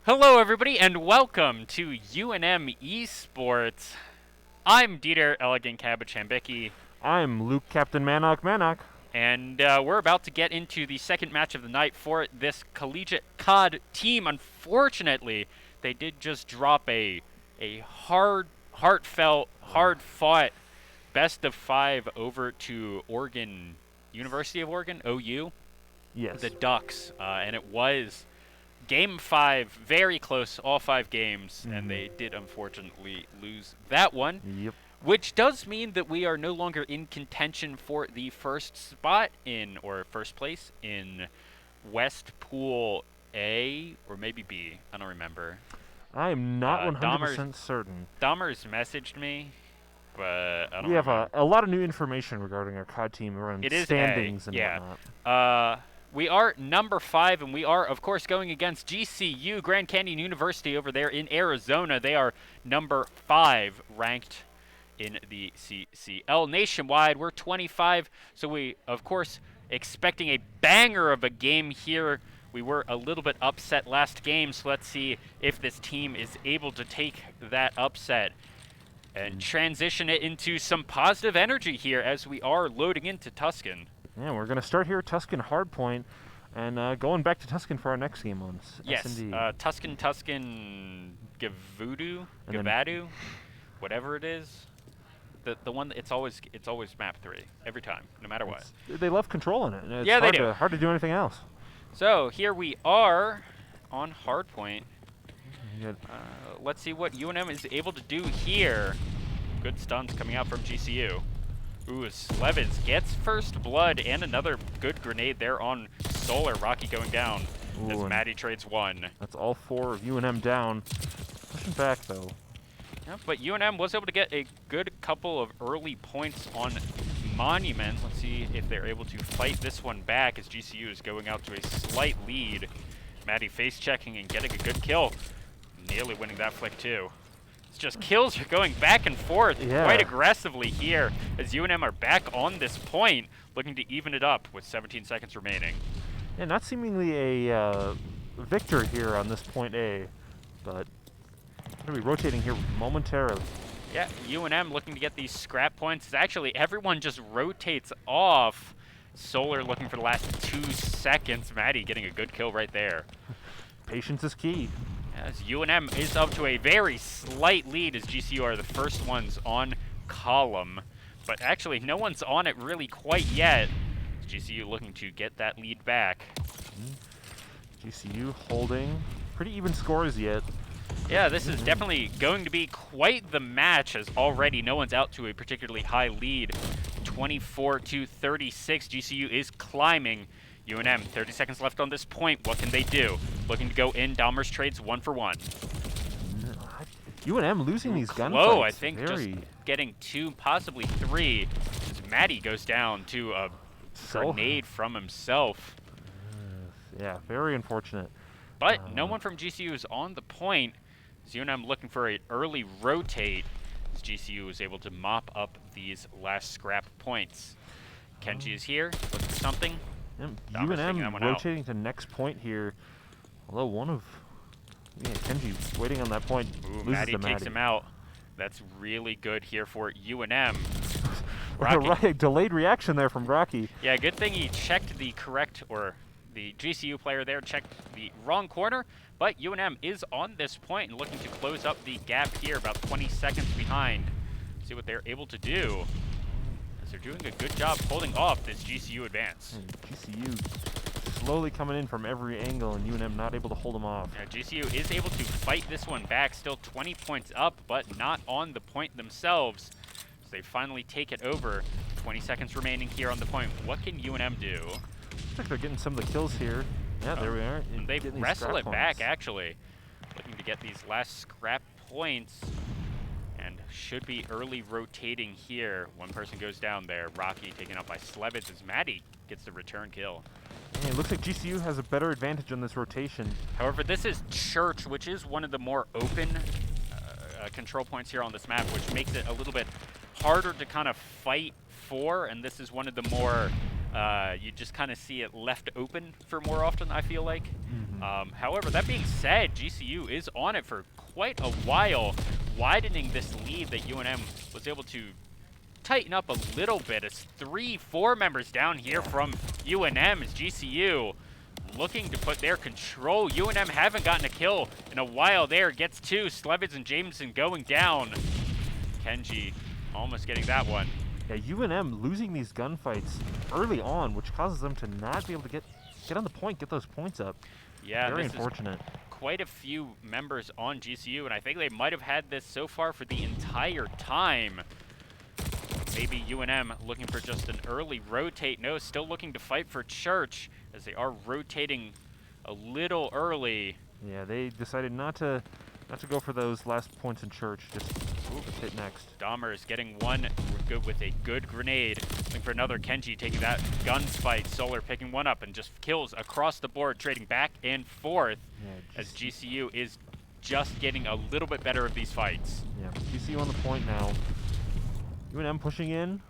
Hello, everybody, and welcome to UNM Esports. I'm Dieter Elegant Cabbage Hambicki, I'm Luke Captain Manok. and we're about to get into the second match of the night for this collegiate COD team. Unfortunately, they did just drop a heartfelt, hard-fought best of 5 over to Oregon, University of Oregon, OU, the Yes. Ducks, and it was Game 5, very close, all 5 games, and Mhm. they did unfortunately lose that one, Yep. which does mean that we are no longer in contention for the first spot or first place in West Pool A, or maybe B. I don't remember. I am not Dahmer's 100% certain. messaged me, but I don't We have remember. a lot of new information regarding our COD team around It is A, standings and yeah. whatnot. We are number 5, and we are, of course, going against GCU, Grand Canyon University, over there in Arizona. They are number 5 ranked in the CCL nationwide. We're 25, so we, of course, expecting a banger of a game here. We were a little bit upset last game, so let's see if this team is able to take that upset and transition it into some positive energy here as we are loading into Tuscan. Yeah, we're going to start here at Tuscan Hardpoint and going back to Tuscan for our next game on Yes, S&D. Tuscan Gavudu, And then- Gavadu, whatever it is. The one that it's always map 3 every time, no matter what. They love controlling it. It's Yeah, they hard do. hard to do anything else. So here we are on Hardpoint. You Let's see what UNM is able to do here. Good stuns coming out from GCU. Ooh, Slevitz gets first blood and another good grenade there on Solar. Rocky going down as Ooh, Maddie trades 1. That's all 4 of UNM down. Pushing back, though. Yeah, but UNM was able to get a good couple of early points on Monument. Let's see if they're able to fight this one back as GCU is going out to a slight lead. Maddie face checking and getting a good kill. Nearly winning that flick too. It's just kills are going back and forth quite aggressively here as UNM are back on this point, looking to even it up with 17 seconds remaining. Yeah, not seemingly a victor here on this point A, but going to be rotating here momentarily. Yeah, UNM looking to get these scrap points. It's actually everyone just rotates off. Solar looking for the last 2 seconds. Maddie getting a good kill right there. Patience is key. As UNM is up to a very slight lead as GCU are the first ones on column. But actually, no one's on it really quite yet. GCU looking to get that lead back. GCU holding pretty even scores yet. Yeah, this is definitely going to be quite the match as already no one's out to a particularly high lead. 24-36, GCU is climbing. UNM, 30 seconds left on this point. What can they do? Looking to go in. Dahmer's trades 1 for 1. UNM losing these gunfights. Whoa, I think just getting 2, possibly 3. As Maddie goes down to a grenade from himself. Yeah, very unfortunate. But no one from GCU is on the point. As UNM looking for an early rotate. As GCU is able to mop up these last scrap points. Kenji is here, looking for something. UNM rotating to next point here. Although one of Kenji waiting on that point. Ooh, Maddie takes him out. That's really good here for UNM. Right, delayed reaction there from Rocky. Yeah, good thing he checked the correct, or the GCU player there checked the wrong corner, but UNM is on this point and looking to close up the gap here, about 20 seconds behind. See what they're able to do. As they're doing a good job holding off this GCU advance. GCU slowly coming in from every angle and UNM not able to hold them off. Yeah, GCU is able to fight this one back, still 20 points up, but not on the point themselves. So they finally take it over. 20 seconds remaining here on the point. What can UNM do? Looks like they're getting some of the kills here. Yeah, there we are. They wrestle it back, actually. Looking to get these last scrap points. And should be early rotating here. One person goes down there. Rocky taken out by Slevitz as Maddie gets the return kill. Yeah, it looks like GCU has a better advantage on this rotation. However, this is Church, which is one of the more open control points here on this map, which makes it a little bit harder to kind of fight for. And this is one of the more You just kind of see it left open for more often, I feel like. Mm-hmm. However, that being said, GCU is on it for quite a while, widening this lead that UNM was able to tighten up a little bit. It's 3-4 members down here from UNM as GCU looking to put their control. UNM haven't gotten a kill in a while there. Gets two. Slevitz and Jameson going down. Kenji almost getting that one. Yeah, UNM losing these gunfights early on, which causes them to not be able to get on the point, get those points up. Yeah, Very this unfortunate. Is quite a few members on GCU, and I think they might have had this so far for the entire time. Maybe UNM looking for just an early rotate. No, still looking to fight for Church as they are rotating a little early. Yeah, they decided not to go for those last points in Church. Just hit next. Dahmer is getting one good with a good grenade. Looking for another. Kenji taking that gunfight. Solar picking one up and just kills across the board, trading back and forth as GCU is just getting a little bit better of these fights. Yeah, GCU on the point now. UNM pushing in.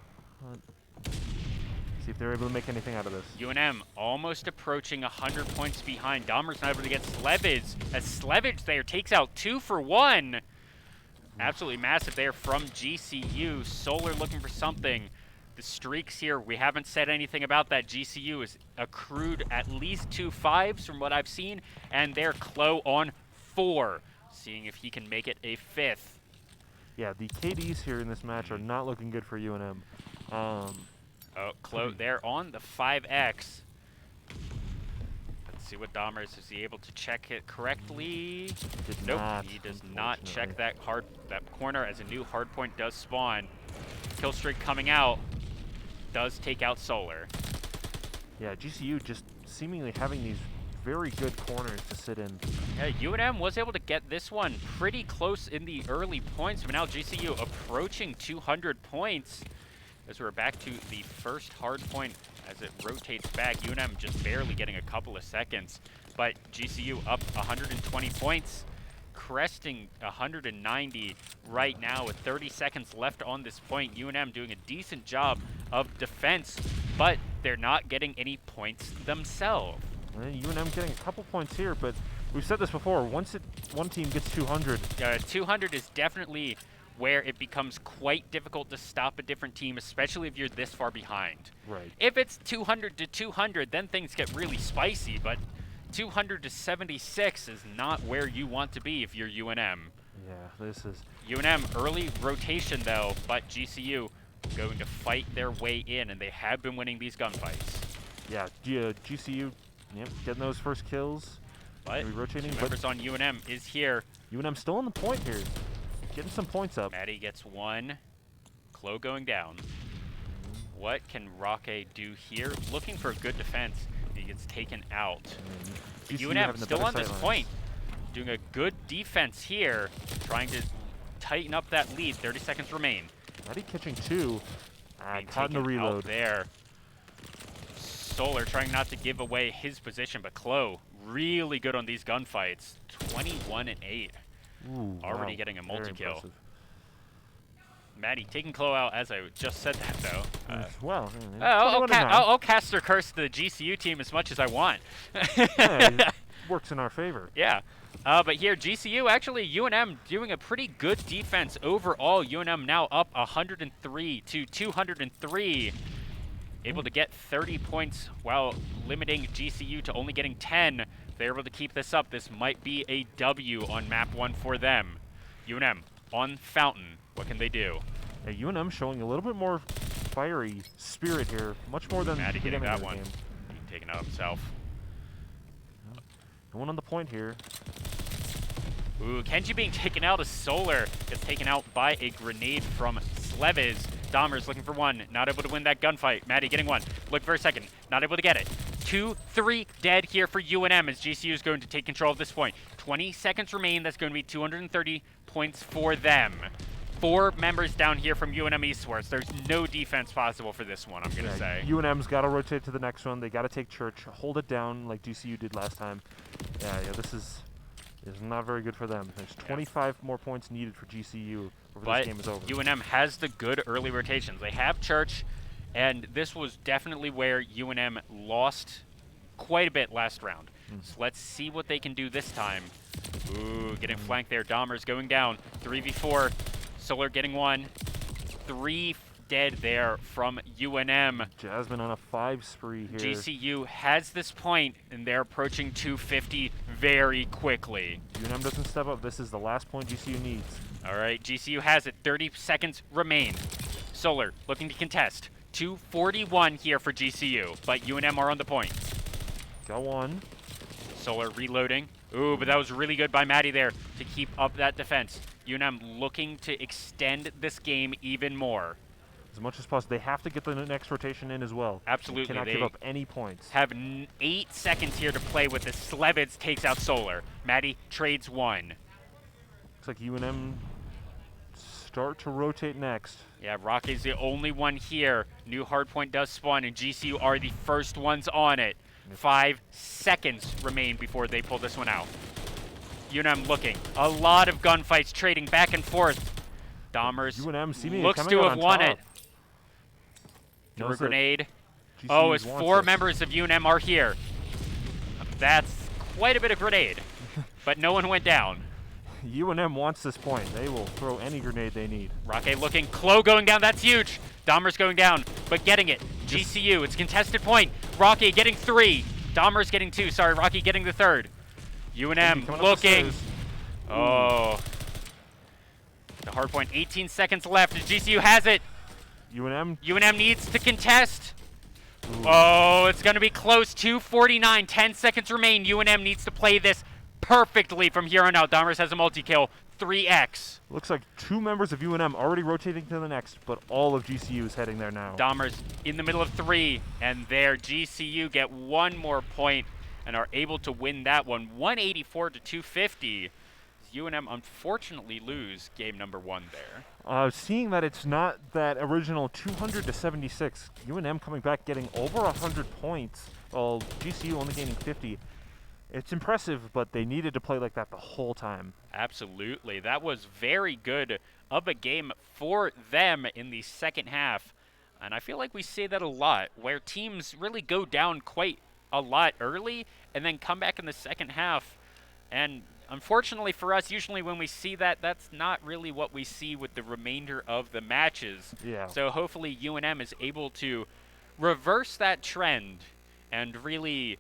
See if they're able to make anything out of this. UNM almost approaching 100 points behind. Dahmer's not able to get Slevitz as Slevitz there takes out 2 for 1. Absolutely massive there from GCU. Solar looking for something. The streaks here, we haven't said anything about that. GCU has accrued at least 2 5s from what I've seen, and they're Klo on 4, seeing if he can make it a 5th. Yeah, the KDs here in this match are not looking good for UNM. Oh, Klo there on the 5X. Let's see what Dahmer is. Is he able to check it correctly? Nope, he does not check that corner as a new hardpoint does spawn. Kill streak coming out. Does take out Solar. Yeah, GCU just seemingly having these very good corners to sit in. Yeah, UNM was able to get this one pretty close in the early points, but now GCU approaching 200 points as we're back to the first hard point as it rotates back. UNM just barely getting a couple of seconds, but GCU up 120 points, cresting 190 right now with 30 seconds left on this point. UNM doing a decent job of defense, but they're not getting any points themselves. And UNM getting a couple points here, but we've said this before, once one team gets 200. 200 is definitely where it becomes quite difficult to stop a different team, especially if you're this far behind. Right. If it's 200 to 200, then things get really spicy, but 200 to 76 is not where you want to be if you're UNM. Yeah, this is... UNM early rotation though, but GCU going to fight their way in, and they have been winning these gunfights. Yeah, GCU, yep, getting those first kills. But rotating. Members on UNM is here. UNM still on the point here, getting some points up. Maddie gets one. Klo going down. What can Roque do here? Looking for a good defense. He gets taken out. UNM still on this point. Doing a good defense here. Trying to tighten up that lead. 30 seconds remain. Maddie catching 2. Caught in the reload. There. Solar trying not to give away his position, but Klo really good on these gunfights. 21 and 8. Ooh, already getting a multi-kill. Maddie taking Klo out as I just said that though. Well, I'll cast their curse to the GCU team as much as I want. Yeah, it works in our favor. Yeah. But here, GCU, actually, UNM doing a pretty good defense overall. UNM now up 103 to 203. Able to get 30 points while limiting GCU to only getting 10. If they're able to keep this up, this might be a W on map 1 for them. UNM on Fountain. What can they do? Yeah, UNM showing a little bit more fiery spirit here. Much more than Maddie getting that one. Game. Being taken out himself. No one on the point here. Ooh, Kenji being taken out as Solar gets taken out by a grenade from Slevitz. Dahmer's looking for one, not able to win that gunfight. Maddie getting one, look for a second, not able to get it. 2, 3 dead here for UNM as GCU is going to take control of this point. 20 seconds remain, that's going to be 230 points for them. 4 members down here from UNM Esports. There's no defense possible for this one, I'm going to say. UNM's got to rotate to the next one. They got to take Church, hold it down like GCU did last time. Yeah, this is not very good for them. There's 25 more points needed for GCU before this game is over. UNM has the good early rotations. They have Church, And this was definitely where UNM lost quite a bit last round. So let's see what they can do this time. Ooh, getting flanked there. Dahmer's going down. 3v4. Solar getting one. 3 dead there from UNM. Jasmine on a 5 spree here. GCU has this point, and they're approaching 250 very quickly. UNM doesn't step up. This is the last point GCU needs. All right, GCU has it. 30 seconds remain. Solar looking to contest. 241 here for GCU, but UNM are on the point. Got one. Solar reloading. Ooh, but that was really good by Maddie there to keep up that defense. UNM looking to extend this game even more. As much as possible. They have to get the next rotation in as well. Absolutely. They cannot give up any points. Have 8 seconds here to play with this. Slevitz takes out Solar. Maddie trades one. Looks like UNM start to rotate next. Yeah, Rocky's the only one here. New hardpoint does spawn, and GCU are the first ones on it. 5 seconds remain before they pull this one out. UNM looking. A lot of gunfights trading back and forth. Dahmer's UNM looks to have won it. Through a grenade. Oh, as 4 members of UNM are here. That's quite a bit of grenade, but no one went down. UNM wants this point. They will throw any grenade they need. Rocket looking. Klo going down. That's huge. Dahmer's going down, but getting it. GCU, it's contested point. Rocky getting 3. Dahmer's getting 2. Sorry, Rocky getting the 3rd. UNM looking. Oh. The hard point, 18 seconds left. GCU has it. UNM needs to contest. Ooh. Oh, it's going to be close. 2:49. 10 seconds remain. UNM needs to play this perfectly from here on out. Dahmer's has a multi-kill. 3x. Looks like 2 members of UNM already rotating to the next, but all of GCU is heading there now. Dahmer's in the middle of 3, and there GCU get 1 more point and are able to win that one. 184 to 250. UNM unfortunately lose game number 1 there. Seeing that it's not that original 200 to 76, UNM coming back getting over 100 points, while GCU only gaining 50. It's impressive, but they needed to play like that the whole time. Absolutely. That was very good of a game for them in the second half. And I feel like we say that a lot, where teams really go down quite a lot early and then come back in the second half. And unfortunately for us, usually when we see that, that's not really what we see with the remainder of the matches. Yeah. So hopefully UNM is able to reverse that trend and really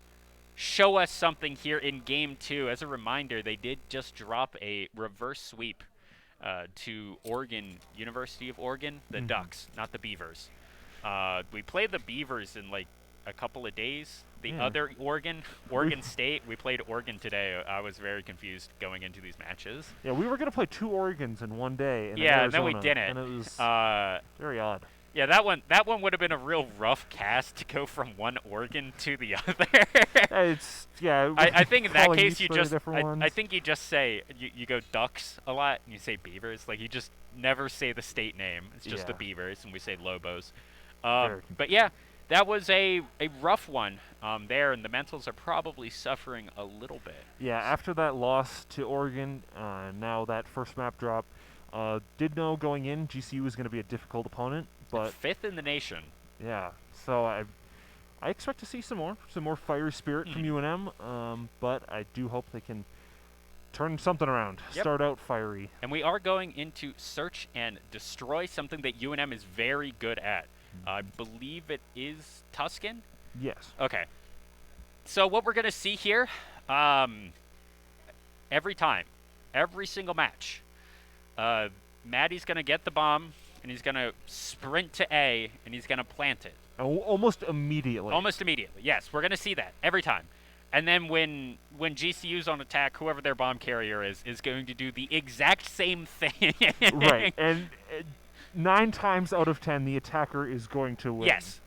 show us something here in game 2. As a reminder, they did just drop a reverse sweep to Oregon, University of Oregon, the Ducks, not the Beavers. We played the Beavers in like a couple of days. The other Oregon State, we played Oregon today. I was very confused going into these matches. Yeah, we were going to play 2 Oregons in one day. Yeah, and then we didn't. And it was very odd. Yeah, that one would have been a real rough cast to go from one Oregon to the other. I think in that case you just I think you just say you go Ducks a lot and you say Beavers. Like you just never say the state name. It's just the Beavers and we say Lobos. But yeah, that was a rough one there, and the mentals are probably suffering a little bit. Yeah, after that loss to Oregon, now that first map drop, did know going in GCU was going to be a difficult opponent, but 5th in the nation. Yeah, so I expect to see some more fiery spirit from UNM, but I do hope they can turn something around. Yep. Start out fiery. And we are going into search and destroy, something that UNM is very good at. I believe it is Tuscan? Yes. Okay. So what we're going to see here, every time, every single match, Maddie's going to get the bomb, and he's going to sprint to A, and he's going to plant it. Almost immediately. Almost immediately, yes. We're going to see that every time. And then when GCU's on attack, whoever their bomb carrier is going to do the exact same thing. Right, and 9 times out of 10, the attacker is going to win. Yes.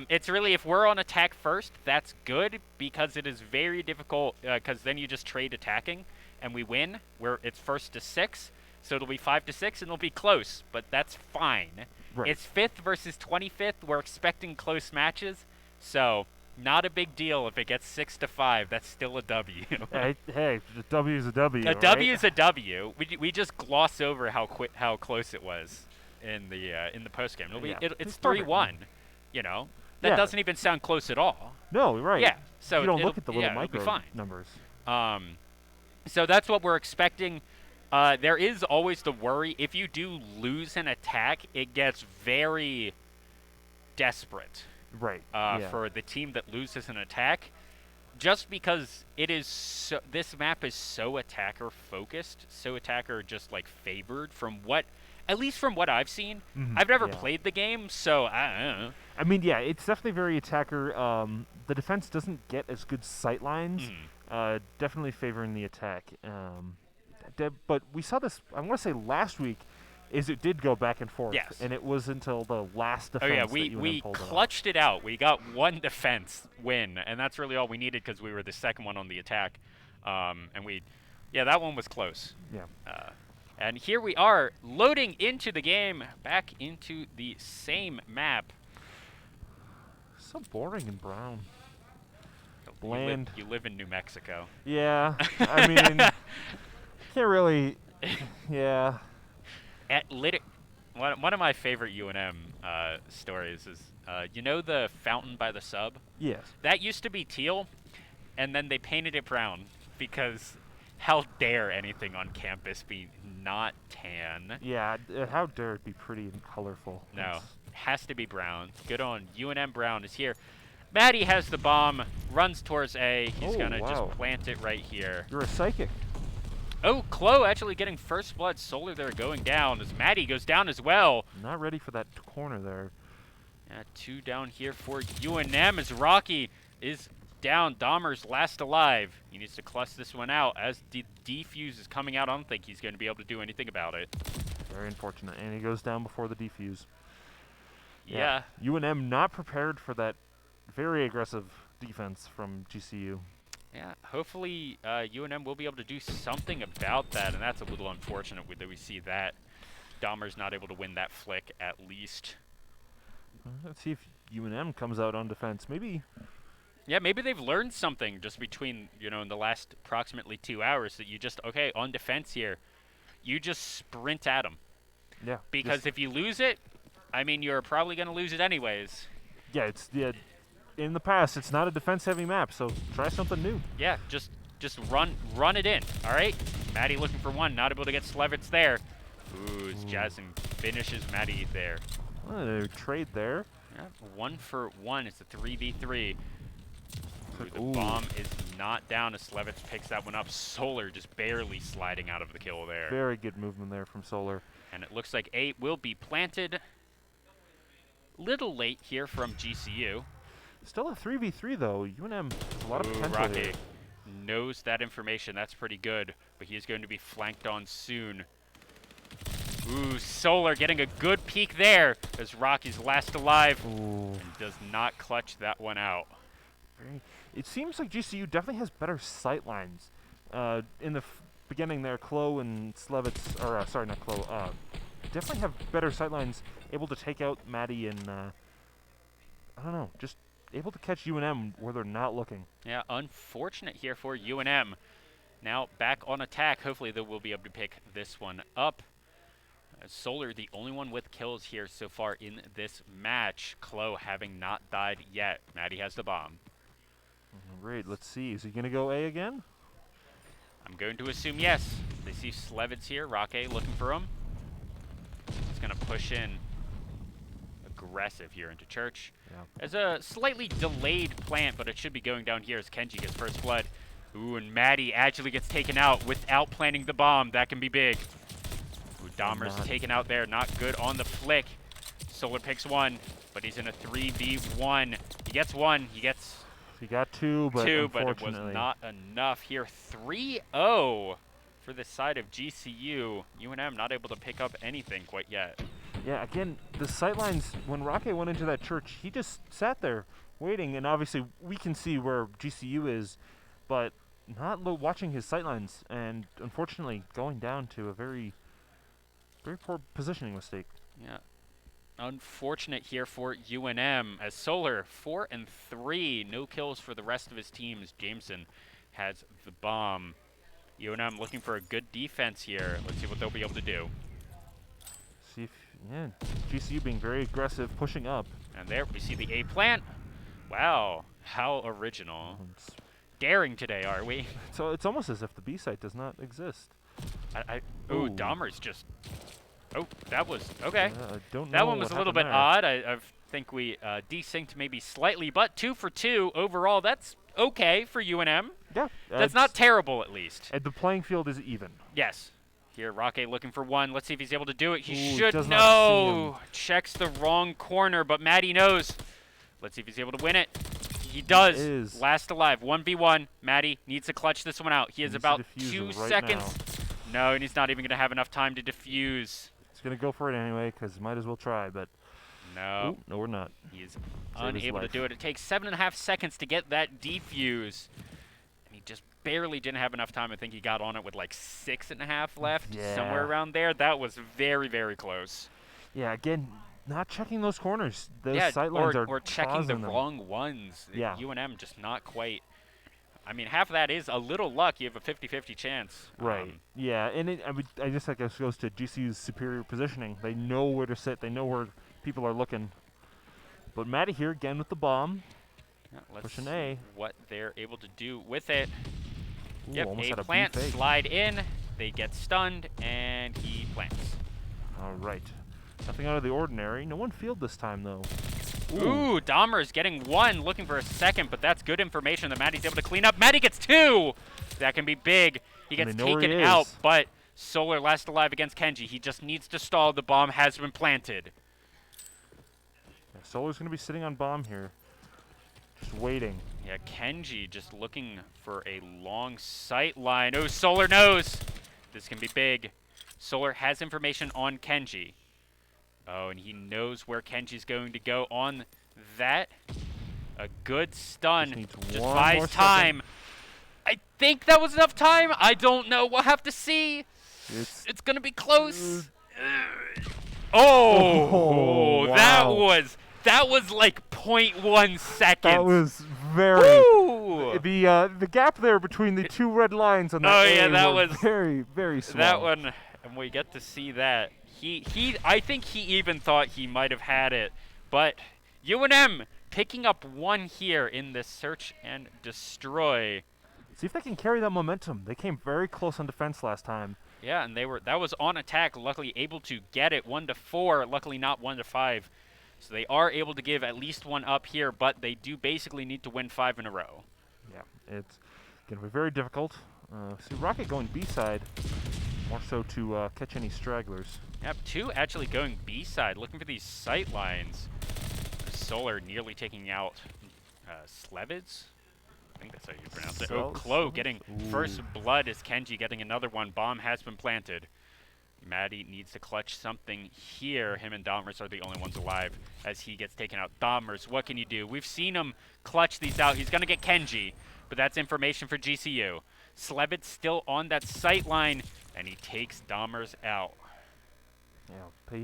It's really, if we're on attack first, that's good, because it is very difficult, because then you just trade attacking, and we win, where it's 1st to 6, so it'll be 5 to 6, and it'll be close, but that's fine. Right. It's 5th versus 25th. We're expecting close matches, so not a big deal if it gets 6 to 5. That's still a W. Hey, a W is a W. A W is a W. We just gloss over how close it was in the post game. It's 3-1. You know, that Yeah. doesn't even sound close at all. No, right. Yeah. So You don't it'll look at the little yeah, it'll be micro fine. numbers. So that's what we're expecting. There is always the worry if you do lose an attack, it gets very desperate Right. Yeah. for the team that loses an attack, just because it is this map is so attacker focused, so attacker just like favored from what, at least from what I've seen. I've never Yeah. played the game, so I don't know. I mean, yeah, it's definitely very attacker. The defense doesn't get as good sight lines. Definitely favoring the attack. But we saw this, I want to say last week, is it did go back and forth. Yes. And it was until the last Oh defense yeah, that we UNM pulled it off. clutched it out. We got one defense win, and that's really all we needed because we were the second one on the attack. Yeah, that one was close. Yeah. And here we are loading into the game, back into the same map. So boring and brown. You Bland. you live in New Mexico. Yeah. I mean, can't really. Yeah. One of my favorite UNM stories is, you know the fountain by the sub? Yes. That used to be teal, and then they painted it brown because how dare anything on campus be not tan? Yeah. How dare it be pretty and colorful? No, It's- has to be brown. Good on UNM. Brown is here. Maddie has the bomb, runs towards A. He's Oh, gonna wow. just plant it right here. You're a psychic. Oh, Chloe actually getting first blood. Solar there going down as Maddie goes down as well. Not ready for that corner there. Yeah, 2 down here for UNM as Rocky is down. Dahmer's last alive. He needs to clutch this one out. As the defuse is coming out, I don't think he's going to be able to do anything about it. Very unfortunate. And he goes down before the defuse. Yeah. UNM not prepared for that very aggressive defense from GCU. Yeah, hopefully UNM will be able to do something about that, and that's a little unfortunate that we see that. Dahmer's not able to win that flick, at least. Let's see if UNM comes out on defense. Maybe. Yeah, maybe they've learned something just between, in the last approximately 2 hours that you just, okay, on defense here, you just sprint at them. Yeah. Because if you lose it, I mean, you're probably going to lose it anyways. Yeah, in the past, it's not a defense-heavy map, so try something new. Yeah, just run it in, all right? Maddie looking for one, not able to get Slevitz there. Ooh, Jasmine finishes Maddie there. A trade there. Yeah, 1 for 1. It's a 3v3. Ooh, the Ooh. bomb is not down as Slevitz picks that one up. Solar just barely sliding out of the kill there. Very good movement there from Solar. And it looks like 8 will be planted. Little late here from GCU. Still a 3v3, though. UNM has a lot of Ooh, potential Rocky here. knows that information. That's pretty good. But he is going to be flanked on soon. Ooh, Solar getting a good peek there as Rocky's last alive. Ooh. He does not clutch that one out. It seems like GCU definitely has better sight lines. In the beginning there, Chloe and Slevitz, or sorry, not Chloe, definitely have better sight lines, able to take out Maddie and, I don't know, just able to catch UNM where they're not looking. Yeah, unfortunate here for UNM. Now back on attack. Hopefully they will be able to pick this one up. Solar, the only one with kills here so far in this match. Chloe having not died yet. Maddie has the bomb. Great, let's see. Is he going to go A again? I'm going to assume yes. They see Slevitz here. Rocky looking for him. He's going to push in aggressive here into Church. Yeah. There's a slightly delayed plant, but it should be going down here as Kenji gets first blood. Ooh, and Maddie actually gets taken out without planting the bomb. That can be big. Ooh, Dahmer's taken out there. Not good on the flick. Solar picks one, but he's in a 3v1. He gets one. He got two, but two, but it was unfortunately not enough here. 3-0 for the side of GCU. UNM not able to pick up anything quite yet. Yeah, again, the sightlines, when Rocky went into that church, he just sat there waiting, and obviously we can see where GCU is, but not watching his sightlines, and unfortunately going down to a very, very poor positioning mistake. Yeah. Unfortunate here for UNM as Solar 4 and 3, no kills for the rest of his team as Jameson has the bomb. UNM looking for a good defense here. Let's see what they'll be able to do. See if Yeah, GCU being very aggressive, pushing up. And there we see the A plant. Wow, how original. It's, Daring today, are we? so it's almost as if the B site does not exist. Ooh, Ooh. Dahmer's just. Oh, that was okay. I don't know That one was what a little happened bit there. odd. I think we desynced maybe slightly, but 2 for 2 overall. That's okay for UNM. Yeah. That's not terrible, at least. And the playing field is even. Yes. Here, Rocket looking for one. Let's see if he's able to do it. He Ooh, should does not see him. know. Checks the wrong corner, but Maddie knows. Let's see if he's able to win it. He does. Is. Last alive. 1v1. Maddie needs to clutch this one out. He has Needs about to defuse 2 it right seconds. No, and he's not even going to have enough time to defuse. He's going to go for it anyway, because might as well try, but... No. Ooh, no, we're not. He is his unable to life. do it. It takes 7.5 seconds to get that defuse. And he just barely didn't have enough time. I think he got on it with like 6.5 left, Yeah. somewhere around there. That was very, very close. Yeah, again, not checking those corners. Those Yeah, sightlines are or checking the causing them. wrong ones. Yeah. UNM just not quite. I mean, half of that is a little luck. You have a 50-50 chance. Right. Yeah, and I just think it goes to GCU's superior positioning. They know where to sit. They know where people are looking. But Maddie here again with the bomb. Yeah, let's Pushing see A. what they're able to do with it. Ooh, Yep, almost had A a B plant, fake. slide in. They get stunned, and he plants. All right. Nothing out of the ordinary. No one field this time, though. Ooh, Dahmer is getting one, looking for a second, but that's good information that Maddie's able to clean up. Maddie gets 2! That can be big. He And gets they know where taken he out, is. but Solar last alive against Kenji. He just needs to stall. The bomb has been planted. Yeah, Solar's going to be sitting on bomb here. Just waiting. Yeah, Kenji just looking for a long sight line. Oh, Solar knows. This can be big. Solar has information on Kenji. Oh, and he knows where Kenji's going to go on that. A good stun. Just needs Just one buys more time. I think that was enough time. I don't know. We'll have to see. It's going to be close. Oh, wow. that was like 0.1 seconds. That was very... Woo! The gap there between the two red lines on that Oh, yeah, A that were was- very, very small. That one, and we get to see that. I think he even thought he might have had it, but UNM picking up one here in this search and destroy. See if they can carry that momentum. They came very close on defense last time. Yeah, and that was on attack. Luckily able to get it 1-4. Luckily not 1-5. So they are able to give at least one up here, but they do basically need to win 5 in a row. Yeah, it's going to be very difficult. See, Rocket going B-side, more so to catch any stragglers. Yep, 2 actually going B-side, looking for these sight lines. Solar nearly taking out Slevids? I think that's how you pronounce it. Oh, Klo getting first blood as Kenji getting another one. Bomb has been planted. Maddie needs to clutch something here. Him and Dahmers are the only ones alive as he gets taken out. Dahmers, what can you do? We've seen him clutch these out. He's going to get Kenji, but that's information for GCU. Slevids still on that sight line, and he takes Dahmers out. Yeah,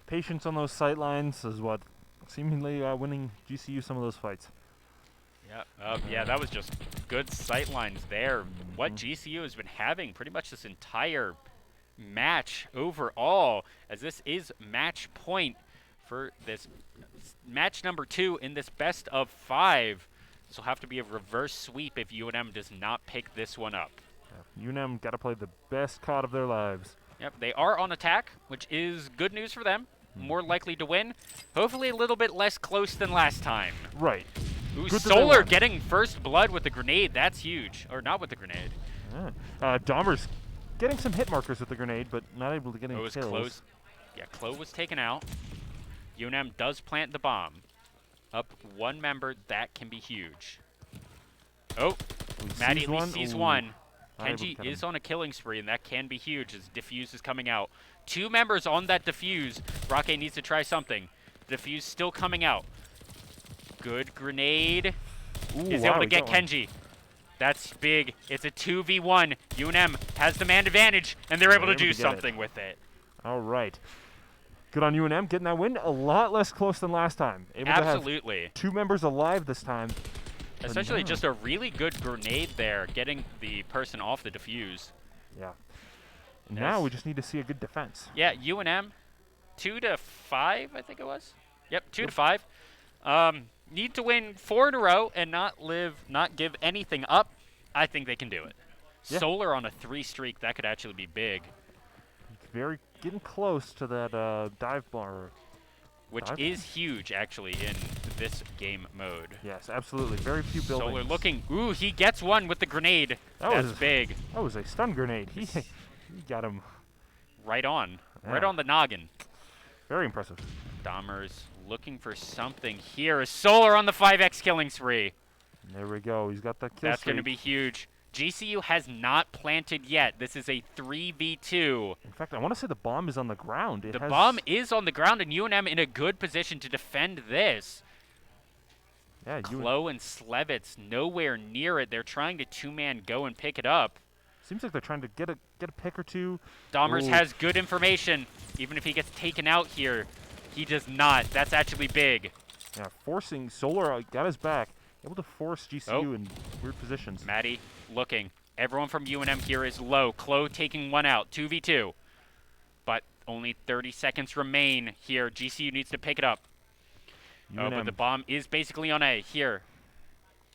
patience on those sight lines is what seemingly winning GCU some of those fights. Yeah, yeah, that was just good sight lines there. What GCU has been having pretty much this entire match overall, as this is match point for this match number 2 in this best of 5. This will have to be a reverse sweep if UNM does not pick this one up. Yeah, UNM got to play the best COD of their lives. Yep, they are on attack, which is good news for them. More likely to win. Hopefully a little bit less close than last time. Right. Ooh, Good that they Solar won. getting first blood with the grenade. That's huge. Or not with the grenade. Yeah. Dahmer's getting some hit markers with the grenade, but not able to get any It was kills. close. Yeah, Klo was taken out. UNM does plant the bomb. Up one member, that can be huge. Oh, Maddie at least sees one. Not able to Kenji get is him. on a killing spree, and that can be huge as Diffuse is coming out. 2 members on that Diffuse. Rocket needs to try something. Diffuse still coming out. Good grenade. Ooh, Is wow, able to he get got one. Kenji. That's big. It's a 2v1. UNM has the man advantage, and they're able to do get it. something with it. All right. Good on UNM getting that win. A lot less close than last time. Able Absolutely. to have 2 members alive this time. Essentially now- just a really good grenade there, getting the person off the Diffuse. Yeah. Now Yes. we just need to see a good defense. Yeah, UNM 2-5, I think it was. Yep, 2-5. Need to win 4 in a row and not give anything up. I think they can do it. Yeah. Solar on a 3 streak, that could actually be big. It's very getting close to that dive bar. Which is huge, actually, in this game mode. Yes, absolutely. Very few buildings. Solar looking. Ooh, he gets one with the grenade. That's big. That was a stun grenade. He got him. Right on. Yeah. Right on the noggin. Very impressive. Dahmer's looking for something here. Is Solar on the 5x killing spree. There we go. He's got that kill That's going to be huge. GCU has not planted yet. This is a 3v2. In fact, I want to say the bomb is on the ground. The bomb is on the ground, and UNM in a good position to defend this. Yeah, Klo and Slevitz nowhere near it. They're trying to two-man go and pick it up. Seems like they're trying to get a pick or two. Dahmer's has good information. Even if he gets taken out here, he does not. That's actually big. Yeah, forcing Solar got his back. Able to force GCU in weird positions. Maddie looking. Everyone from UNM here is low. Klo taking one out. 2v2. But only 30 seconds remain here. GCU needs to pick it up. Oh, but the bomb is basically on A. Here.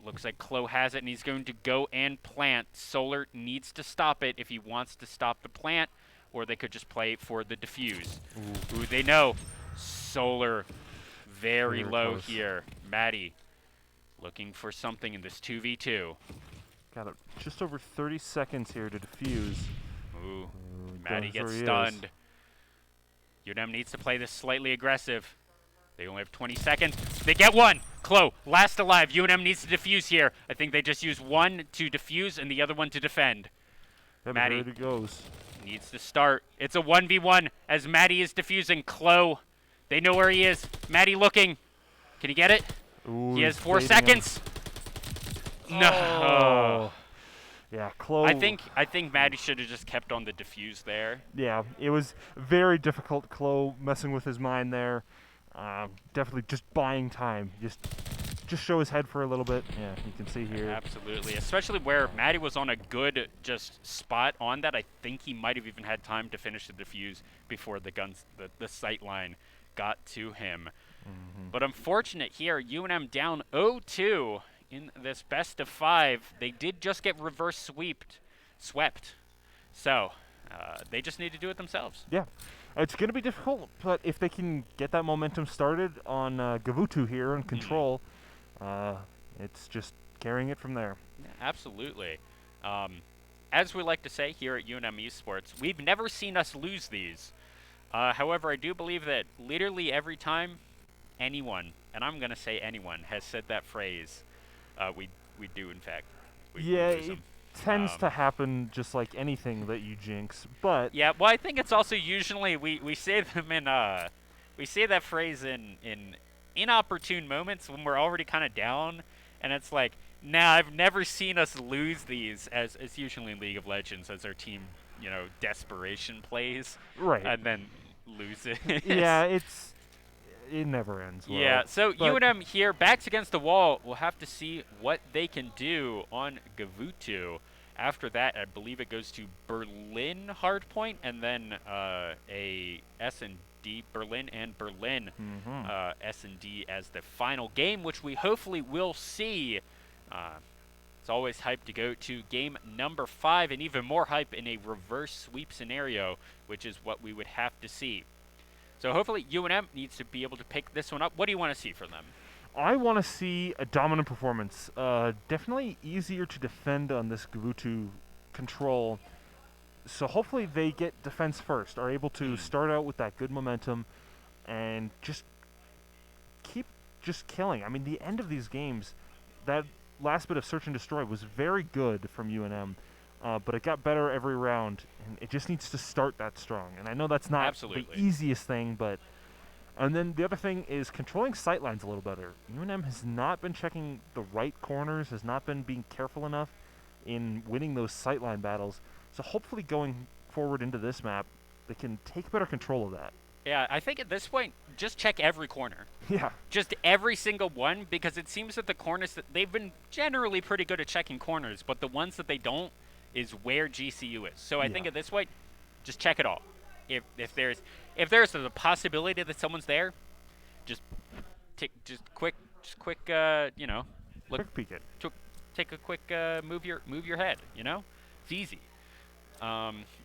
Looks like Klo has it, and he's going to go and plant. Solar needs to stop it if he wants to stop the plant, or they could just play for the defuse. Ooh, they know. Solar very low close. here. Maddie looking for something in this 2v2. Got just over 30 seconds here to defuse. Ooh, Maddie gets stunned. UNM needs to play this slightly aggressive. They only have 20 seconds. They get one. Klo, last alive. UNM needs to defuse here. I think they just use one to defuse and the other one to defend. Yeah, Maddie there it goes. Needs to start. It's a 1v1 as Maddie is defusing. Klo, they know where he is. Maddie looking. Can he get it? Ooh, He has 4 seconds. No. Oh. Yeah, Klo. I think Maddie should have just kept on the defuse there. Yeah, it was very difficult. Klo messing with his mind there. Definitely just buying time. Just show his head for a little bit. Yeah, you can see here. Absolutely, especially where Maddie was on a good just spot on that. I think he might have even had time to finish the defuse before the sight line got to him. But unfortunate here, UNM down 0-2 in this best of 5. They did just get reverse swept. So they just need to do it themselves. Yeah. It's going to be difficult, but if they can get that momentum started on Gavutu here and control, it's just carrying it from there. Yeah, absolutely. As we like to say here at UNM Esports, we've never seen us lose these. However, I do believe that literally every time anyone, and I'm going to say anyone, has said that phrase, we do, in fact. We lose them. Tends to happen just like anything that you jinx, but yeah. Well, I think it's also usually we say them in we say that phrase in inopportune moments when we're already kind of down, and it's like, nah, I've never seen us lose these as usually in League of Legends as our team, desperation plays, right, and then lose it. Yeah, it never ends well. Yeah, so UNM here, backs against the wall. We'll have to see what they can do on Gavutu. After that, I believe it goes to Berlin hardpoint, and then a S&D, Berlin and Berlin S&D as the final game, which we hopefully will see. It's always hype to go to game number 5, and even more hype in a reverse sweep scenario, which is what we would have to see. So hopefully UNM needs to be able to pick this one up. What do you want to see from them? I want to see a dominant performance. Definitely easier to defend on this Gavutu control. So hopefully they get defense first, are able to start out with that good momentum and just keep killing. I mean, the end of these games, that last bit of search and destroy was very good from UNM. But it got better every round, and it just needs to start that strong. And I know that's not the easiest thing, but... And then the other thing is controlling sightlines a little better. UNM has not been checking the right corners, has not been being careful enough in winning those sightline battles. So hopefully going forward into this map, they can take better control of that. Yeah, I think at this point, just check every corner. Yeah. Just every single one, because it seems that the corners, they've been generally pretty good at checking corners, but the ones that they don't is where GCU is. So I think at this point, just check it all. if there's a possibility that someone's there, just quick you know, look Quick peek it. to, take a quick move your head, you know? It's easy.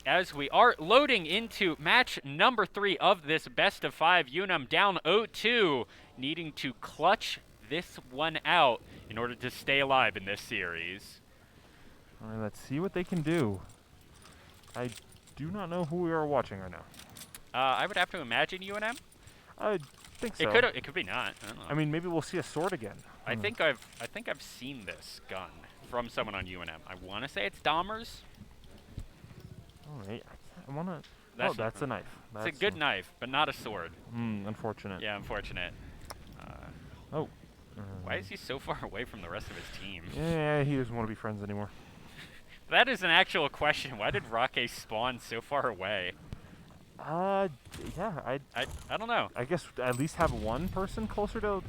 As we are loading into match number 3 of this best of 5, UNM down 0-2, needing to clutch this one out in order to stay alive in this series. All right, let's see what they can do. I do not know who we are watching right now. I would have to imagine UNM. I think so. It could be not. I don't know. I mean, maybe we'll see a sword again. I think I've seen this gun from someone on UNM. I want to say it's Dahmer's. All right. I want to... Oh, that's a knife. It's a good knife, but not a sword. Unfortunate. Yeah, unfortunate. Oh. Why is he so far away from the rest of his team? Yeah, he doesn't want to be friends anymore. That is an actual question. Why did Roque spawn so far away? Yeah, I don't know. I guess at least have one person closer to...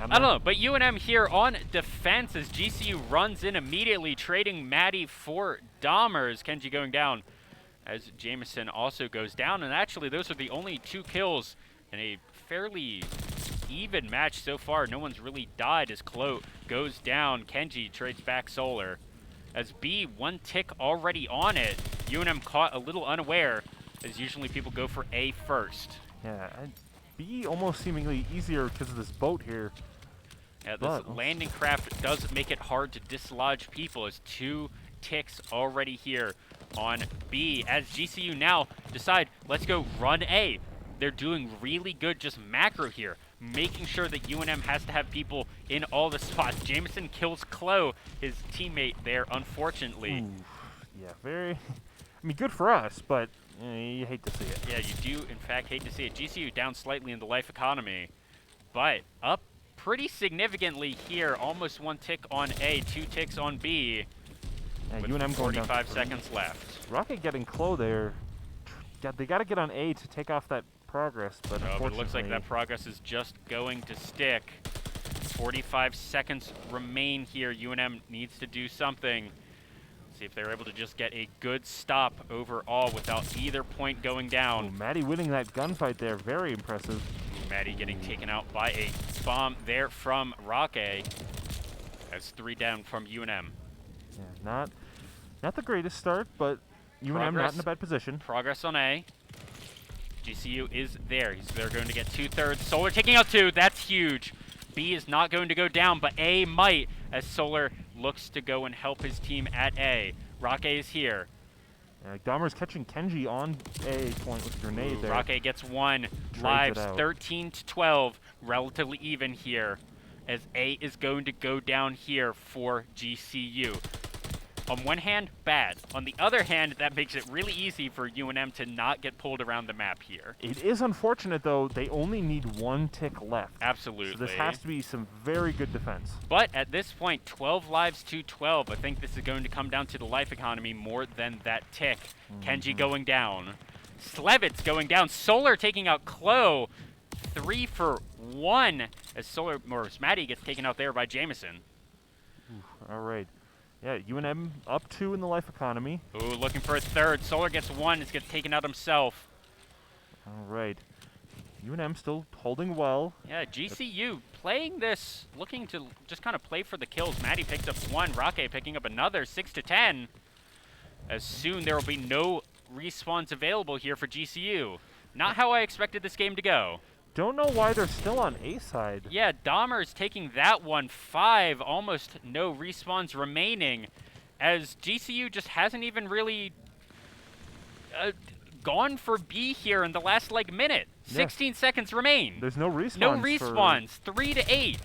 I don't know, but UNM here on defense as GCU runs in immediately, trading Maddie for Dahmer's. Kenji going down as Jameson also goes down, and actually those are the only 2 kills in a fairly even match so far. No one's really died as Clo goes down. Kenji trades back Solar. As B, 1 tick already on it. UNM caught a little unaware, as usually people go for A first. Yeah, B almost seemingly easier because of this boat here. Yeah, this landing craft does make it hard to dislodge people, as 2 ticks already here on B. As GCU now decide, let's go run A. They're doing really good just macro here, making sure that UNM has to have people in all the spots. Jameson kills Clo, his teammate there, unfortunately. Ooh, yeah, very... I mean, good for us, but you hate to see it. Yeah, you do, in fact, hate to see it. GCU down slightly in the life economy, but up pretty significantly here. Almost 1 tick on A, 2 ticks on B. Yeah, with UNM 45 seconds left. Rocket getting Clo there. They got to get on A to take off that progress, but unfortunately... But it looks like that progress is just going to stick. 45 seconds remain here. UNM needs to do something. See if they're able to just get a good stop overall without either point going down. Ooh, Maddie winning that gunfight there, very impressive. Maddie getting taken out by a bomb there from Roque. That's 3 down from UNM. Yeah, not the greatest start, but UNM not in a bad position. Progress on A. GCU is there. They're going to get 2/3. Solar taking out 2. That's huge. B is not going to go down, but A might, as Solar looks to go and help his team at A. Roque is here. Dahmer's catching Kenji on A point with grenade there. Roque gets 1. Lives 13-12. Relatively even here, as A is going to go down here for GCU. On one hand, bad. On the other hand, that makes it really easy for UNM to not get pulled around the map here. It is unfortunate, though. They only need 1 tick left. Absolutely. So this has to be some very good defense. But at this point, 12 lives to 12. I think this is going to come down to the life economy more than that tick. Kenji going down. Slevitz going down. Solar taking out Clo. 3 for 1 as Solar, or Smatty gets taken out there by Jameson. All right. Yeah, UNM up 2 in the life economy. Ooh, looking for a 3rd. Solar gets 1. He gets taken out himself. All right. UNM still holding well. Yeah, GCU playing this, looking to just kind of play for the kills. Maddie picks up 1. Roque picking up another. 6-10. As soon there will be no respawns available here for GCU. Not how I expected this game to go. Don't know why they're still on A side. Yeah, Dahmer's taking that one. 5, almost no respawns remaining, as GCU just hasn't even really gone for B here in the last minute. Yeah. 16 seconds remain. There's no respawns. No respawns. 3-8.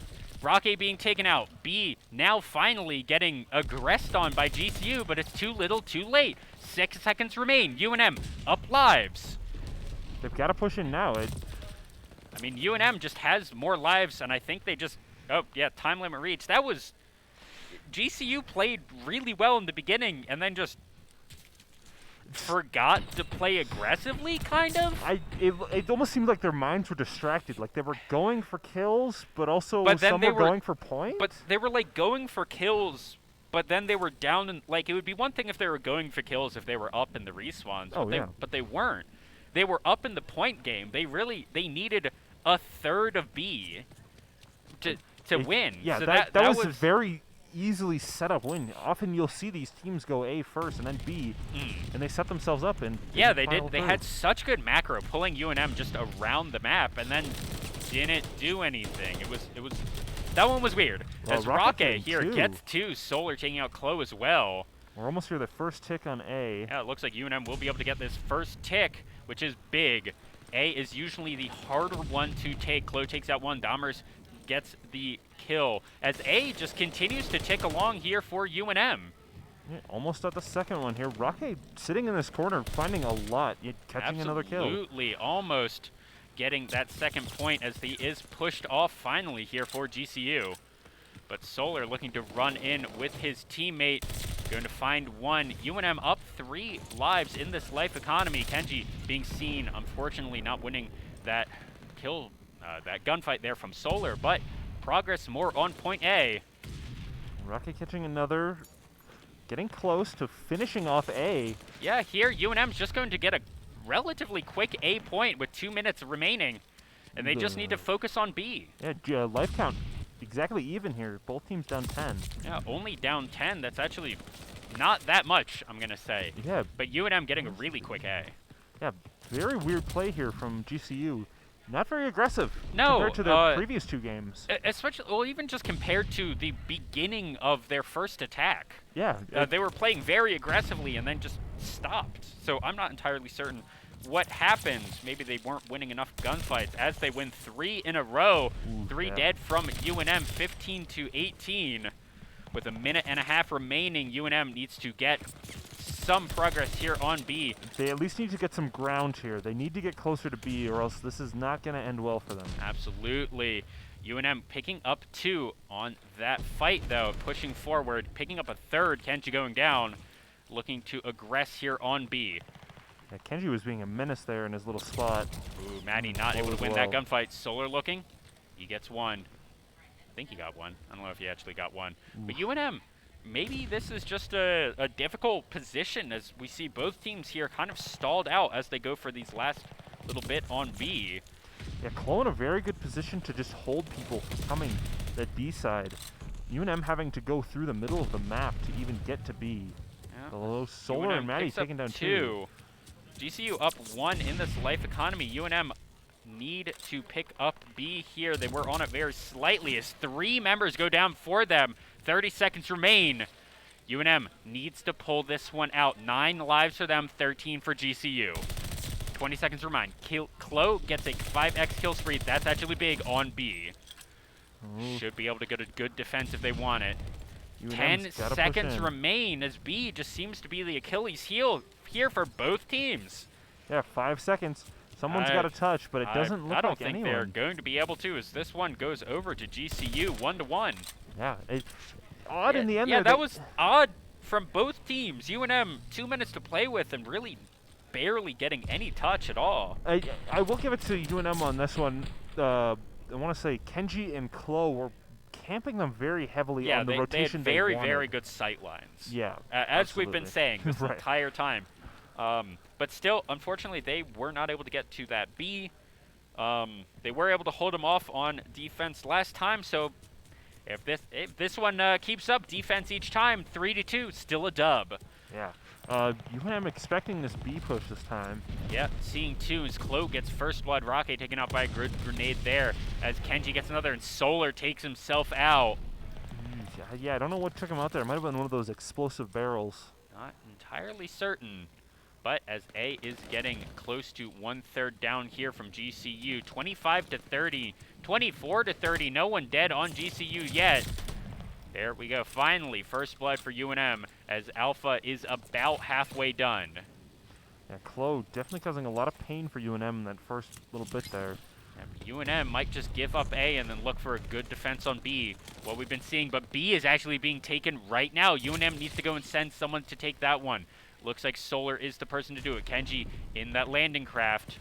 Roque being taken out. B now finally getting aggressed on by GCU, but it's too little, too late. 6 seconds remain. UNM up lives. They've got to push in now. I mean, UNM just has more lives, and I think they just... Oh, yeah, time limit reached. That was... GCU played really well in the beginning, and then just forgot to play aggressively, kind of? It almost seemed like their minds were distracted. Like, they were going for kills, but also some were going for points? But they were, going for kills, but then they were down, and, it would be one thing if they were going for kills if they were up in the respawns. Oh, yeah. But they weren't. they were up in the point game. They needed a third of B to win. Yeah, so that that was a very easily set up win. Often you'll see these teams go A first and then B, and they set themselves up. And yeah, they did. They had such good macro, pulling UNM just around the map, and then didn't do anything. It was that one was weird. Well, As Rocket Rocket here two. gets 2, Solar taking out Clo as well. We're almost here. The first tick on A. Yeah, it looks like UNM will be able to get this first tick, which is big. A is usually the harder one to take. Clo takes out one. Dahmers gets the kill as A just continues to tick along here for UNM. Yeah, almost at the second one here. Rocket sitting in this corner, finding a lot, yet catching another kill. Absolutely, almost getting that second point as he is pushed off finally here for GCU. But Solar looking to run in with his teammate, going to find one. UNM up 3 lives in this life economy. Kenji being seen, unfortunately not winning that kill, that gunfight there from Solar, but progress more on point A. Rocket catching another, getting close to finishing off A. Yeah, here UNM's just going to get a relatively quick A point with 2 minutes remaining, and they just need to focus on B. Yeah, life count exactly even here. Both teams down 10. Yeah, only down 10. That's actually not that much, I'm going to say. Yeah. But UNM getting a really quick A. Yeah, very weird play here from GCU. Not very aggressive compared to the previous 2 games. Especially, well, even just compared to the beginning of their first attack. Yeah. They were playing very aggressively and then just stopped. So I'm not entirely certain what happened. Maybe they weren't winning enough gunfights as they win 3 in a row. Ooh, 3 dead from UNM, 15 to 18. With a minute and a half remaining, UNM needs to get some progress here on B. They at least need to get some ground here. They need to get closer to B or else this is not going to end well for them. Absolutely. UNM picking up 2 on that fight, though, pushing forward, picking up a third. Kenji going down, looking to aggress here on B. Yeah, Kenji was being a menace there in his little spot. Ooh, Maddie not able to win that gunfight. Solar looking. He gets 1. I think he got 1. I don't know if he actually got 1. Ooh. But UNM, maybe this is just a difficult position as we see both teams here kind of stalled out as they go for these last little bit on B. Yeah, Clo in a very good position to just hold people from coming that B side. UNM having to go through the middle of the map to even get to B. Yeah. Although Solar and Maddie taking down 2. GCU up 1 in this life economy. UNM need to pick up B here. They were on it very slightly as 3 members go down for them. 30 seconds remain. UNM needs to pull this one out. 9 lives for them, 13 for GCU. 20 seconds remain. Clo gets a 5x kill spree. That's actually big on B. Ooh. Should be able to get a good defense if they want it. UNM's 10 seconds remain as B just seems to be the Achilles heel here for both teams. Yeah, 5 seconds. Someone's got to touch, but it doesn't look like anyone. I don't think they're going to be able to as this one goes over to GCU 1-1. Yeah, it's odd in the end. Yeah, that was odd from both teams. UNM 2 minutes to play with and really barely getting any touch at all. I will give it to UNM on this one. I want to say Kenji and Clo were camping them very heavily on the rotation. They had very good sight lines. Yeah, as we've been saying this entire time. But still, unfortunately, they were not able to get to that B. They were able to hold them off on defense last time, so if this one keeps up defense each time, 3-2, still a dub. Yeah. UNM expecting this B push this time. Yeah, seeing 2 as Clo gets first blood. Rocket taken out by a grenade there as Kenji gets another and Solar takes himself out. Yeah, I don't know what took him out there. It might have been one of those explosive barrels. Not entirely certain. But as A is getting close to 1/3 down here from GCU, 25-30, 24-30, no one dead on GCU yet. There we go, finally, first blood for UNM as Alpha is about halfway done. Yeah, Clo definitely causing a lot of pain for UNM in that first little bit there. Yeah, UNM might just give up A and then look for a good defense on B, what we've been seeing, but B is actually being taken right now. UNM needs to go and send someone to take that one. Looks like Solar is the person to do it. Kenji in that landing craft,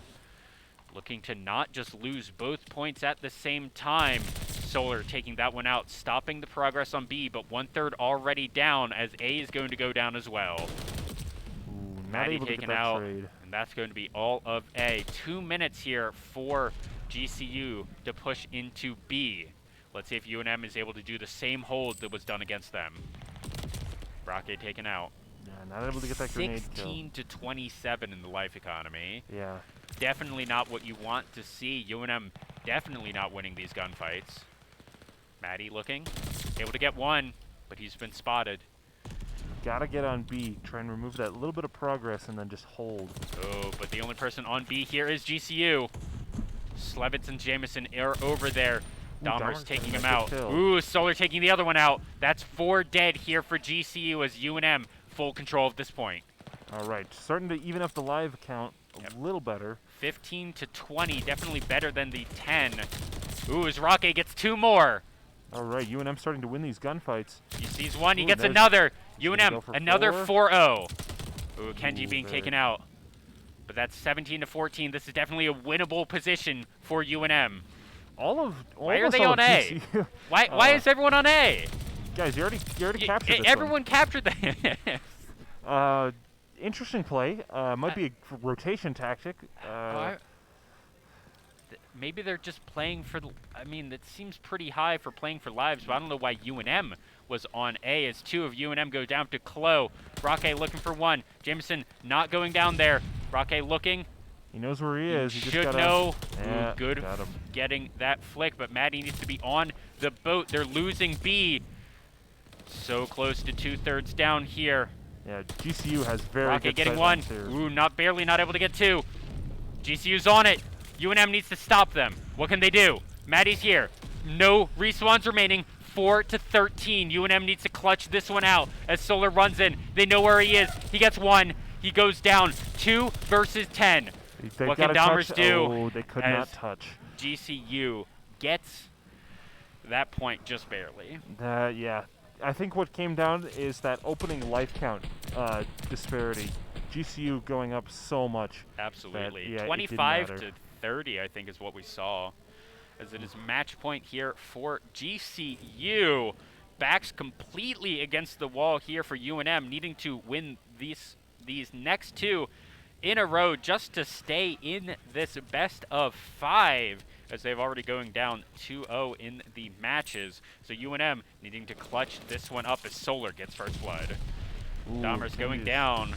looking to not just lose both points at the same time. Solar taking that one out, stopping the progress on B, but 1/3 already down as A is going to go down as well. Ooh, Maddie taken out, and And that's going to be all of A. 2 minutes here for GCU to push into B. Let's see if UNM is able to do the same hold that was done against them. Rocket taken out. Yeah, not able to get that grenade kill. 16 to 27 in the life economy. Yeah. Definitely not what you want to see. UNM definitely not winning these gunfights. Maddie looking. Able to get one, but he's been spotted. Gotta get on B. Try and remove that little bit of progress and then just hold. Oh, but the only person on B here is GCU. Slevitz and Jameson are over there. Dahmer's taking him out. Ooh, Solar taking the other one out. That's 4 dead here for GCU as UNM full control at this point. All right, starting to even up the live count a little better. 15 to 20, definitely better than the 10. Ooh, as Rocket gets 2 more. All right, UNM starting to win these gunfights. He sees one, he gets another. UNM, another 4-0. Ooh, Kenji being taken out. But that's 17 to 14. This is definitely a winnable position for UNM. Why are they on A? Why is everyone on A? Guys, you already captured this everyone captured that. Interesting play. Might be a rotation tactic. Maybe they're just playing for the... I mean, it seems pretty high for playing for lives, but I don't know why UNM was on A as 2 of UNM go down to Klo. Roque looking for 1. Jameson not going down there. Roque looking. He knows where he is. He should just gotta, know. Yeah, Ooh, good getting that flick, but Maddie needs to be on the boat. They're losing B. So close to 2/3 down here. Yeah, GCU has very Roque good getting 1. Ooh, barely not able to get 2. GCU's on it. UNM needs to stop them. What can they do? Maddie's here. No respawns remaining. 4 to 13. UNM needs to clutch this one out as Solar runs in. They know where he is. He gets 1. He goes down. 2 versus 10. What can Dahmers do? Oh, they could not touch. GCU gets that point just barely. Yeah. I think what came down is that opening life count disparity. GCU going up so much. Absolutely. That, 25 to 30, I think, is what we saw. As it is match point here for GCU. Backs completely against the wall here for UNM, needing to win these next 2 in a row just to stay in this best of 5, as they've already going down 2-0 in the matches. So UNM needing to clutch this one up as Solar gets first blood. Dahmer's going down.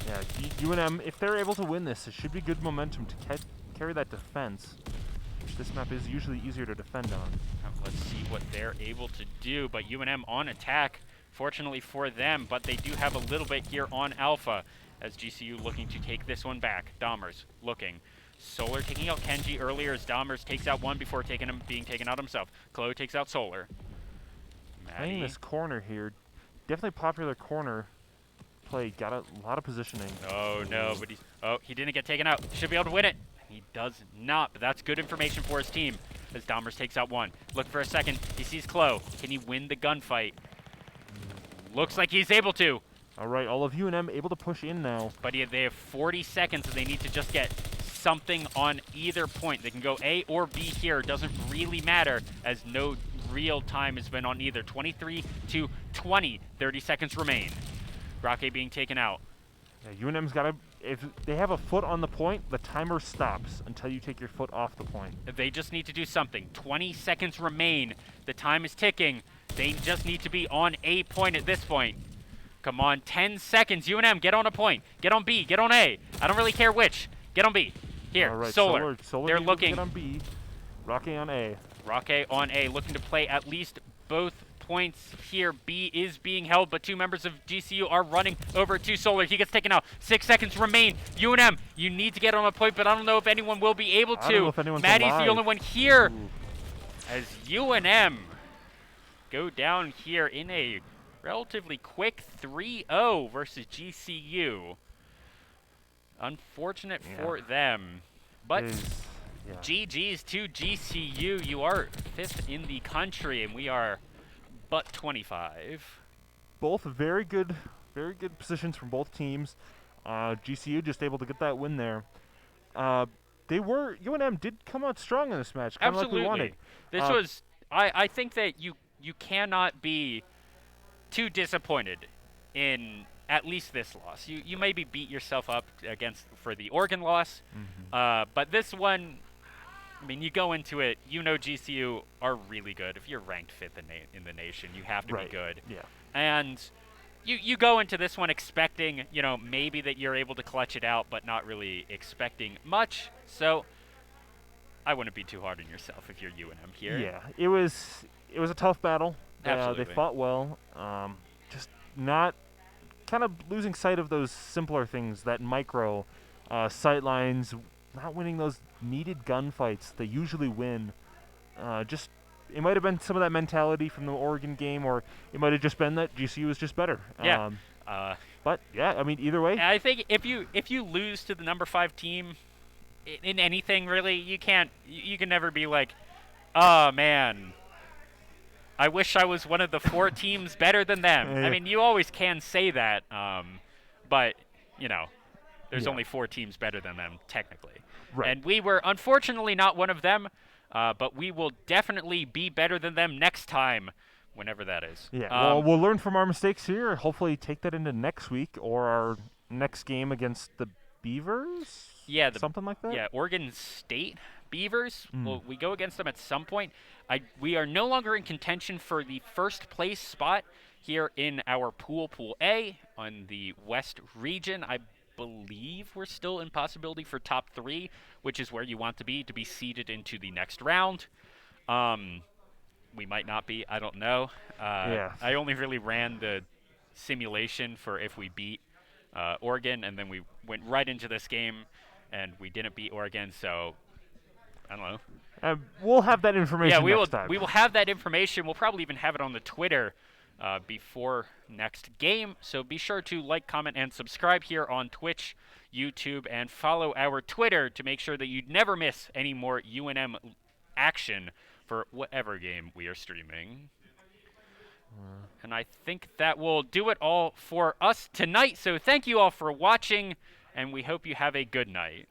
Yeah, UNM, if they're able to win this, it should be good momentum to carry that defense. This map is usually easier to defend on. Let's see what they're able to do, but UNM on attack, fortunately for them, but they do have a little bit here on Alpha, as GCU looking to take this one back. Dahmers looking. Solar taking out Kenji earlier as Dahmers takes out 1 before being taken out himself. Chloe takes out Solar. Playing this corner here, definitely popular corner play. Got a lot of positioning. Oh no, but he didn't get taken out. Should be able to win it. He does not, but that's good information for his team as Dahmers takes out 1. Look for a second. He sees Chloe. Can he win the gunfight? Looks like he's able to. All right, all of UNM able to push in now. But they have 40 seconds, and they need to just get something on either point. They can go A or B here. Doesn't really matter, as no real time has been on either. 23 to 20. 30 seconds remain. Roque being taken out. Yeah, UNM's got to... If they have a foot on the point, the timer stops until you take your foot off the point. They just need to do something. 20 seconds remain. The time is ticking. They just need to be on A point at this point. Come on, 10 seconds. UNM, get on a point. Get on B. Get on A. I don't really care which. Get on B. Here, right, Solar. They're looking. Get on B. Roque on A. Roque on A, looking to play at least both points here. B is being held, but 2 members of GCU are running over to Solar. He gets taken out. 6 seconds remain. UNM, you need to get on a point, but I don't know if anyone will be able to. I don't know if anyone's Maddie's alive. the only one here. Ooh. As UNM go down here in a relatively quick 3-0 versus GCU. Unfortunate for them. But GG's to GCU. You are 5th in the country, and we are but 25. Both very good positions from both teams. GCU just able to get that win there. UNM did come out strong in this match, kind of like we wanted. This was, I think that you cannot be too disappointed in at least this loss. You maybe beat yourself up against for the Oregon loss, but this one, I mean, you go into it, you know GCU are really good. If you're ranked fifth in the nation, you have to Right. be good. Yeah. And you go into this one expecting, maybe that you're able to clutch it out, but not really expecting much. So I wouldn't be too hard on yourself if you're UNM here. Yeah. It was a tough battle. They Absolutely. fought well. Just not kind of losing sight of those simpler things, that micro sight lines, not winning those needed gunfights they usually win. Just it might have been some of that mentality from the Oregon game, or it might have just been that GCU was just better. Yeah. Uh, But yeah, I mean, either way, I think if you lose to the number 5 team in anything really, you can't you can never be like, "Oh man, I wish I was one of the 4 teams better than them." I mean, you always can say that, but there's Yeah. only 4 teams better than them technically. Right. And we were unfortunately not one of them, but we will definitely be better than them next time, whenever that is. Yeah. Well, we'll learn from our mistakes here. Hopefully, take that into next week or our next game against the Beavers. Yeah, something like that. Yeah, Oregon State Beavers. Mm. Well, we go against them at some point. We are no longer in contention for the first place spot here in our Pool A on the West region. I believe we're still in possibility for top 3, which is where you want to be seeded into the next round. We might not be. I don't know. Yeah. I only really ran the simulation for if we beat Oregon, and then we went right into this game, and we didn't beat Oregon, so I don't know. We'll have that information Yeah, we will. next time. We will have that information. We'll probably even have it on the Twitter before next game. So be sure to like, comment, and subscribe here on Twitch, YouTube, and follow our Twitter to make sure that you never miss any more UNM action for whatever game we are streaming. And I think that will do it all for us tonight. So thank you all for watching, and we hope you have a good night.